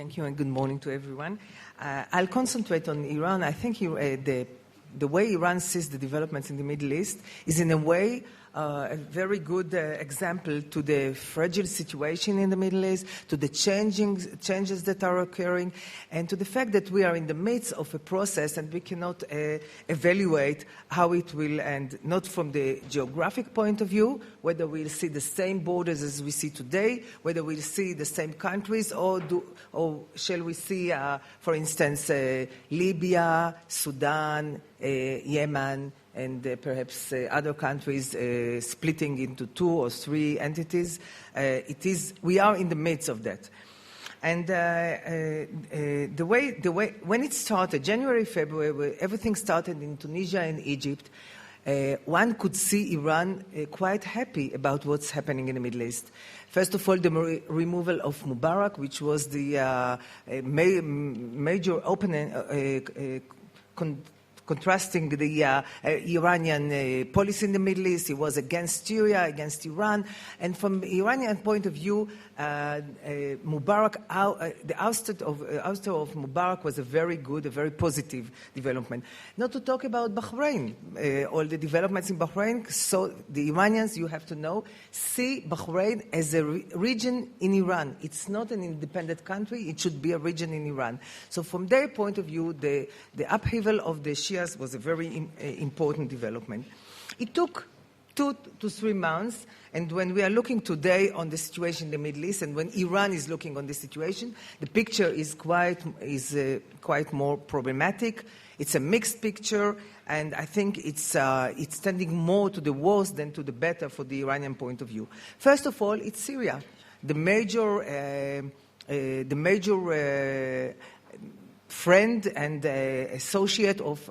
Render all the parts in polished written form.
Thank you and good morning to everyone. I'll concentrate on Iran. I think the way Iran sees the developments in the Middle East is in a way a very good example to the fragile situation in the Middle East, to the changes that are occurring, and to the fact that we are in the midst of a process and we cannot evaluate how it will end, not from the geographic point of view, whether we'll see the same borders as we see today, whether we'll see the same countries, or shall we see, for instance, Libya, Sudan, Yemen, and perhaps other countries splitting into 2 or 3 entities. We are in the midst of that. And the way when it started, January, February, everything started in Tunisia and Egypt, one could see Iran quite happy about what's happening in the Middle East. First of all, the removal of Mubarak, which was the major opponent, contrasting the Iranian policy in the Middle East. He was against Syria, against Iran. And from the Iranian point of view, Mubarak, the ouster of Mubarak was a very good, a very positive development. Not to talk about Bahrain, all the developments in Bahrain. So the Iranians, you have to know, see Bahrain as a region in Iran. It's not an independent country. It should be a region in Iran. So from their point of view, the upheaval of the Shias was a very important development. It took 2 to 3 months, and when we are looking today on the situation in the Middle East, and when Iran is looking on the situation, the picture is quite more problematic. It's a mixed picture, and I think it's tending more to the worse than to the better for the Iranian point of view. First of all, it's Syria, the major friend and associate of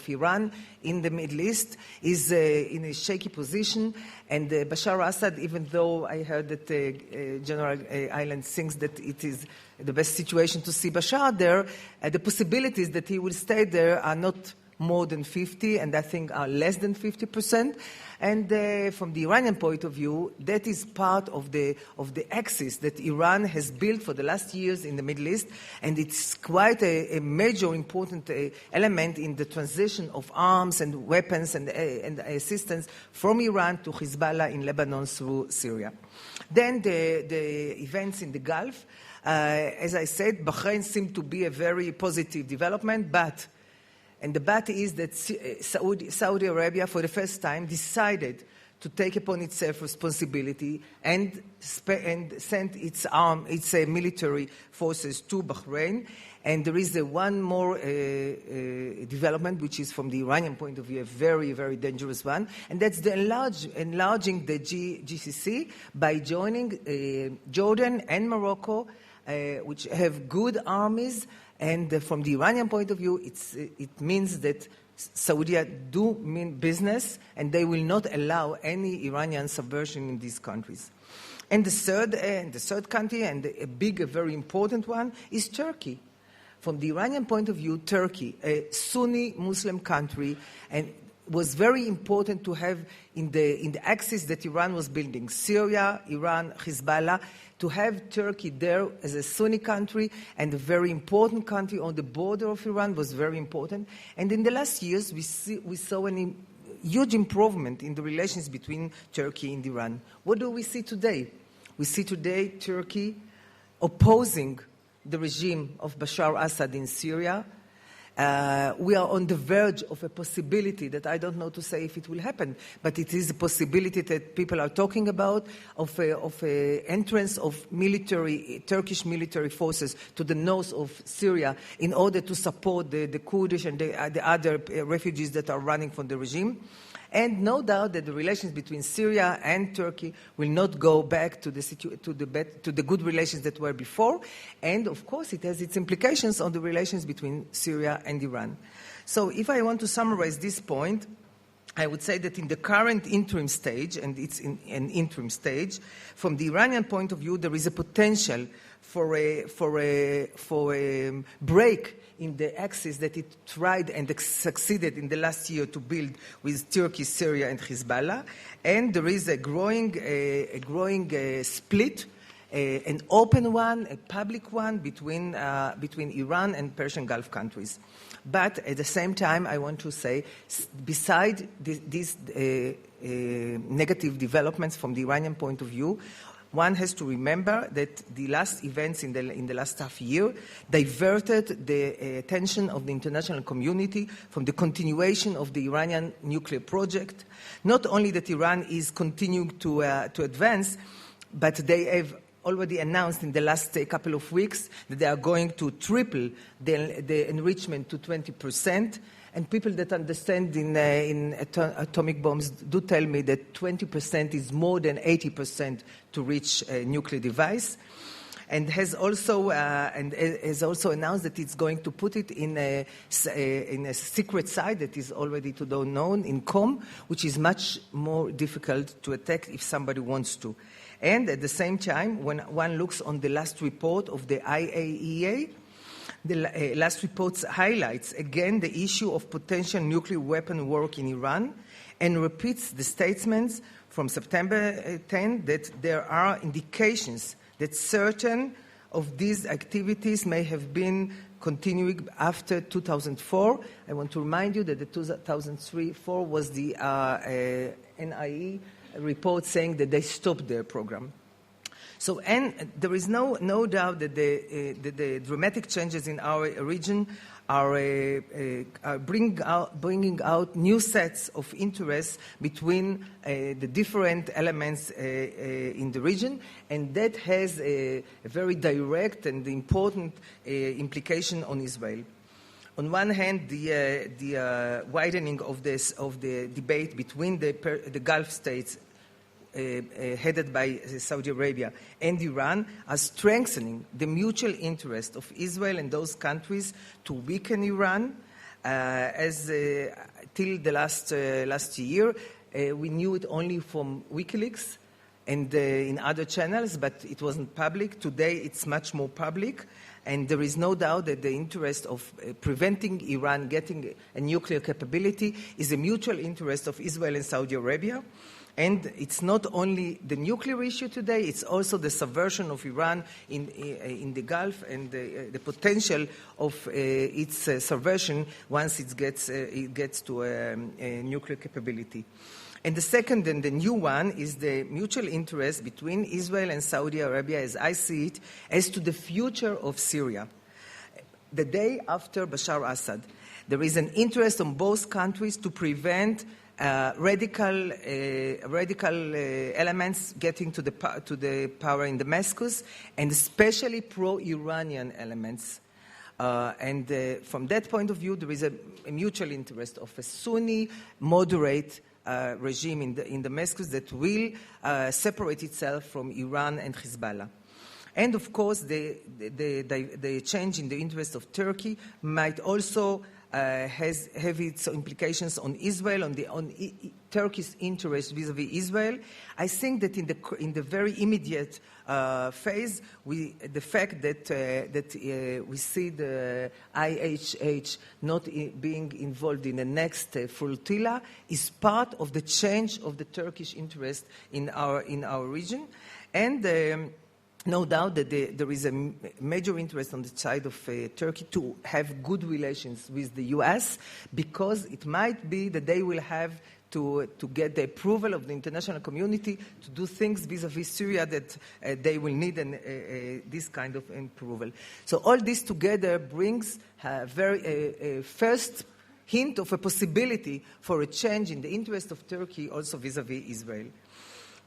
Iran in the Middle East, is in a shaky position. And Bashar Assad, even though I heard that General Island thinks that it is the best situation to see Bashar there, the possibilities that he will stay there are not more than 50, and I think are less than 50%. And from the Iranian point of view, that is part of the axis that Iran has built for the last years in the Middle East, and it's quite a major important element in the transition of arms and weapons and assistance from Iran to Hezbollah in Lebanon through Syria. Then the events in the Gulf. As I said, Bahrain seemed to be a very positive development, and the but is that Saudi Arabia, for the first time, decided to take upon itself responsibility and send its military forces to Bahrain. And there is one more development, which is from the Iranian point of view a very, very dangerous one, and that's the enlarging the GCC by joining Jordan and Morocco, which have good armies. And from the Iranian point of view, it means that Saudi do mean business, and they will not allow any Iranian subversion in these countries. And the third country, and a very important one, is Turkey. From the Iranian point of view, Turkey, a Sunni Muslim country, and was very important to have in the axis that Iran was building, Syria, Iran, Hezbollah, to have Turkey there as a Sunni country and a very important country on the border of Iran was very important. And in the last years, we saw a huge improvement in the relations between Turkey and Iran. What do we see today? We see today Turkey opposing the regime of Bashar Assad in Syria. We are on the verge of a possibility that I don't know to say if it will happen, but it is a possibility that people are talking about of a entrance of Turkish military forces to the north of Syria in order to support the Kurdish and the other refugees that are running from the regime. And no doubt that the relations between Syria and Turkey will not go back to the good relations that were before. And, of course, it has its implications on the relations between Syria and Iran. So if I want to summarize this point, I would say that in the current interim stage, and it's in an interim stage, from the Iranian point of view, there is a potential for a break in the axis that it tried and succeeded in the last year to build with Turkey, Syria, and Hezbollah. And there is a growing split an open one, a public one between Iran and Persian Gulf countries. But at the same time, I want to say, beside these negative developments from the Iranian point of view, one has to remember that the last events in the last half year diverted the attention of the international community from the continuation of the Iranian nuclear project. Not only that Iran is continuing to advance, but they have already announced in the last couple of weeks that they are going to triple the enrichment to 20%. And people that understand in atomic bombs do tell me that 20% is more than 80% to reach a nuclear device. And has also announced that it's going to put it in a secret site that is already known in Qom, which is much more difficult to attack if somebody wants to. And at the same time, when one looks on the last report of the IAEA, the last report highlights again the issue of potential nuclear weapon work in Iran and repeats the statements from September 10 that there are indications that certain of these activities may have been continuing after 2004. I want to remind you that the 2003-4 was the NIE report saying that they stopped their program. So, and there is no doubt that the dramatic changes in our region are bringing out new sets of interests between the different elements in the region, and that has a very direct and important implication on Israel. On one hand, the widening of the debate between the Gulf states headed by Saudi Arabia and Iran are strengthening the mutual interest of Israel and those countries to weaken Iran. Till the last year, we knew it only from WikiLeaks and in other channels, but it wasn't public. Today, it's much more public. And there is no doubt that the interest of preventing Iran getting a nuclear capability is a mutual interest of Israel and Saudi Arabia. And it's not only the nuclear issue today, it's also the subversion of Iran in the Gulf and the potential of its subversion once it gets to a nuclear capability. And the second and the new one is the mutual interest between Israel and Saudi Arabia, as I see it, as to the future of Syria. The day after Bashar Assad, there is an interest on both countries to prevent radical elements getting to the power in Damascus, and especially pro-Iranian elements. And from that point of view, there is a mutual interest of a Sunni moderate regime in Damascus that will separate itself from Iran and Hezbollah. And of course, the change in the interest of Turkey might also have its implications on Israel, on Turkey's interest vis-à-vis Israel. I think that in the very immediate phase, the fact that we see the IHH not being involved in the next flotilla is part of the change of the Turkish interest in our region, and. No doubt that there is a major interest on the side of Turkey to have good relations with the U.S. because it might be that they will have to get the approval of the international community to do things vis-à-vis Syria that they will need this kind of approval. So all this together brings a very first hint of a possibility for a change in the interest of Turkey also vis-à-vis Israel.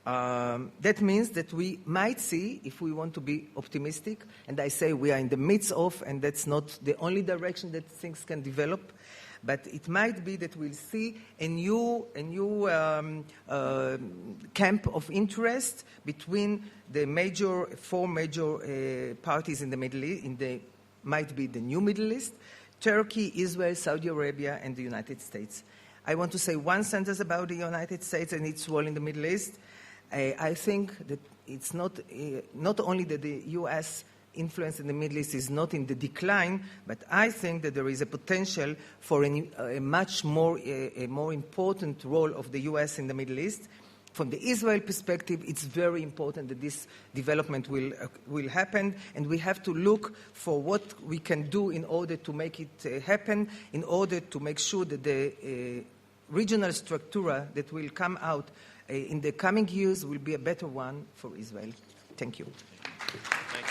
That means that we might see, if we want to be optimistic, and I say we are in the midst of, and that's not the only direction that things can develop, but it might be that we'll see a new camp of interest between the four major parties in the Middle East, might be the new Middle East, Turkey, Israel, Saudi Arabia, and the United States. I want to say one sentence about the United States and its role in the Middle East. I think that it's not only that the U.S. influence in the Middle East is not in the decline, but I think that there is a potential for a much more important role of the U.S. in the Middle East. From the Israel perspective, it's very important that this development will happen, and we have to look for what we can do in order to make it happen, in order to make sure that the regional structure that will come out in the coming years will be a better one for Israel. Thank you. Thank you.